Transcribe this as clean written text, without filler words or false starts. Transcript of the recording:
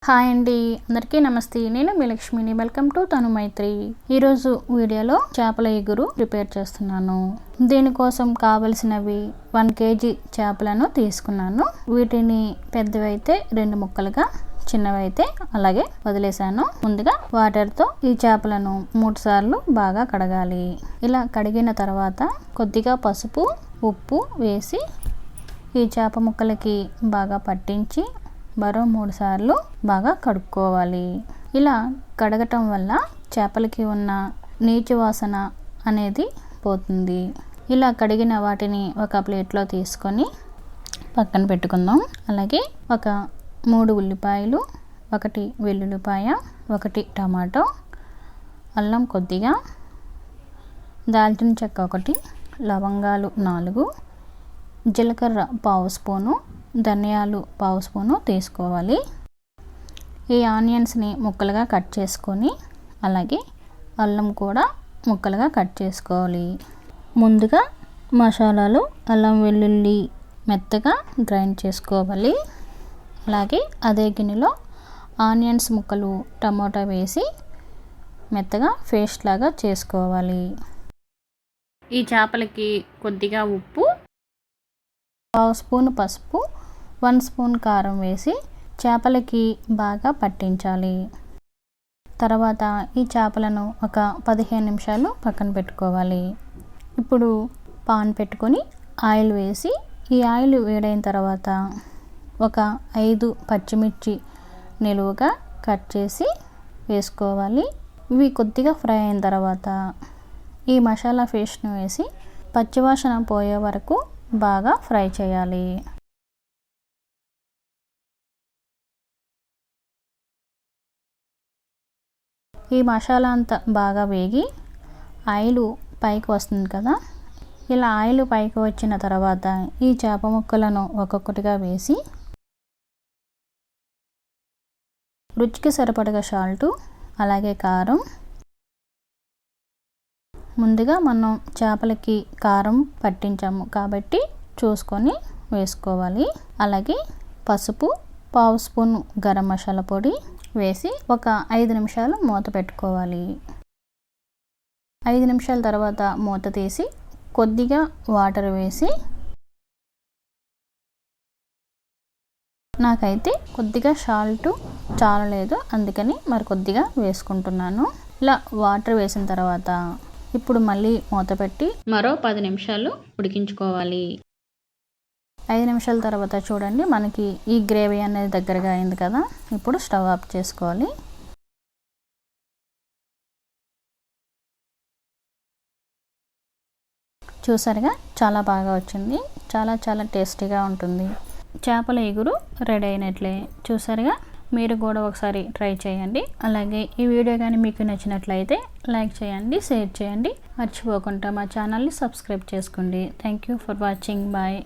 Hi అండి, అందరికీ నమస్తే. నేను మీ లక్ష్మిని. Welcome to Tanumaitri. ఈరోజు వీడియోలో చేపల ఎగురు ప్రిపేర్ చేస్తున్నాను. దీనికోసం కావలసినవి 1 kg చేపలను తీసుకున్నాను. వీటిని పెద్దవైతే 2 ముక్కలుగా, చిన్నవైతే అలాగే వదిలేసాను. ముందుగా వాటర్తో ఈ చేపలను 3 సార్లు బాగా కడగాలి. ఇలా కడిగిన తర్వాత కొద్దిగా పసుపు, ఉప్పు వేసి ఈ చేప ముక్కలకి బాగా పట్టించి మరో 3 సార్లు బాగా కడుక్కోవాలి. ఇలా కడగటం వల్ల చేపలకి ఉన్న నీచు వాసన అనేది పోతుంది. ఇలా కడిగిన వాటిని ఒక ప్లేట్లో తీసుకొని పక్కన పెట్టుకుందాం. అలాగే ఒక 3 ఉల్లిపాయలు, 1 వెల్లుల్లిపాయ, 1 టమాటో, అల్లం కొద్దిగా, దాల్చిన చెక్క 1, లవంగాలు 4, జీలకర్ర 1/2 స్పూను, ధనియాలు 1/2 స్పూను తీసుకోవాలి. ఈ ఆనియన్స్ని ముక్కలుగా కట్ చేసుకొని అలాగే అల్లం కూడా ముక్కలుగా కట్ చేసుకోవాలి. ముందుగా మసాలాలు అల్లం వెల్లుల్లి మెత్తగా గ్రైండ్ చేసుకోవాలి. అలాగే అదే గిన్నెలో ఆనియన్స్ ముక్కలు, టమాటా వేసి మెత్తగా పేస్ట్ లాగా చేసుకోవాలి. ఈ చేపలకి కొద్దిగా ఉప్పు, 1/2 స్పూన్ పసుపు, 1 స్పూన్ కారం వేసి చేపలకి బాగా పట్టించాలి. తర్వాత ఈ చేపలను ఒక 15 నిమిషాలు పక్కన పెట్టుకోవాలి. ఇప్పుడు పాన్ పెట్టుకొని ఆయిల్ వేసి ఈ ఆయిల్ వేడైన తర్వాత ఒక 5 పచ్చిమిర్చి నిలువుగా కట్ చేసి వేసుకోవాలి. ఇవి కొద్దిగా ఫ్రై అయిన తర్వాత ఈ మసాలా పేస్ట్ను వేసి పచ్చివాసన పోయే వరకు బాగా ఫ్రై చేయాలి. ఈ మసాలా అంతా బాగా వేగి ఆయిల్ పైకి వస్తుంది కదా, ఇలా ఆయిల్ పైకి వచ్చిన తర్వాత ఈ చేప ముక్కలను ఒక్కొక్కటిగా వేసి రుచికి సరిపడగా సాల్టు, అలాగే కారం, ముందుగా మనం చేపలకి కారం పట్టించాము కాబట్టి చూసుకొని వేసుకోవాలి. అలాగే పసుపు, 1/2 స్పూన్ గరం మసాలా పొడి వేసి ఒక 5 నిమిషాలు మూత పెట్టుకోవాలి. 5 నిమిషాల తర్వాత మూత తీసి కొద్దిగా వాటర్ వేసి, నాకైతే కొద్దిగా సాల్ట్ చాలలేదు అందుకని మరి కొద్దిగా వేసుకుంటున్నాను. ఇలా వాటర్ వేసిన తర్వాత ఇప్పుడు మళ్ళీ మూత పెట్టి మరో 10 నిమిషాలు ఉడికించుకోవాలి. 5 నిమిషాల తర్వాత చూడండి, మనకి ఈ గ్రేవీ అనేది దగ్గరగా అయింది కదా. ఇప్పుడు స్టవ్ ఆఫ్ చేసుకోవాలి. చూసారుగా, చాలా బాగా వచ్చింది. చాలా టేస్టీగా ఉంటుంది. చేపల ఎగురు రెడీ అయినట్లే. చూసారుగా, మీరు కూడా ఒకసారి ట్రై చేయండి. అలాగే ఈ వీడియో కానీ మీకు నచ్చినట్లయితే లైక్ చేయండి, షేర్ చేయండి. మర్చిపోకుండా మా ఛానల్ని సబ్స్క్రైబ్ చేసుకోండి. Thank you for watching. Bye.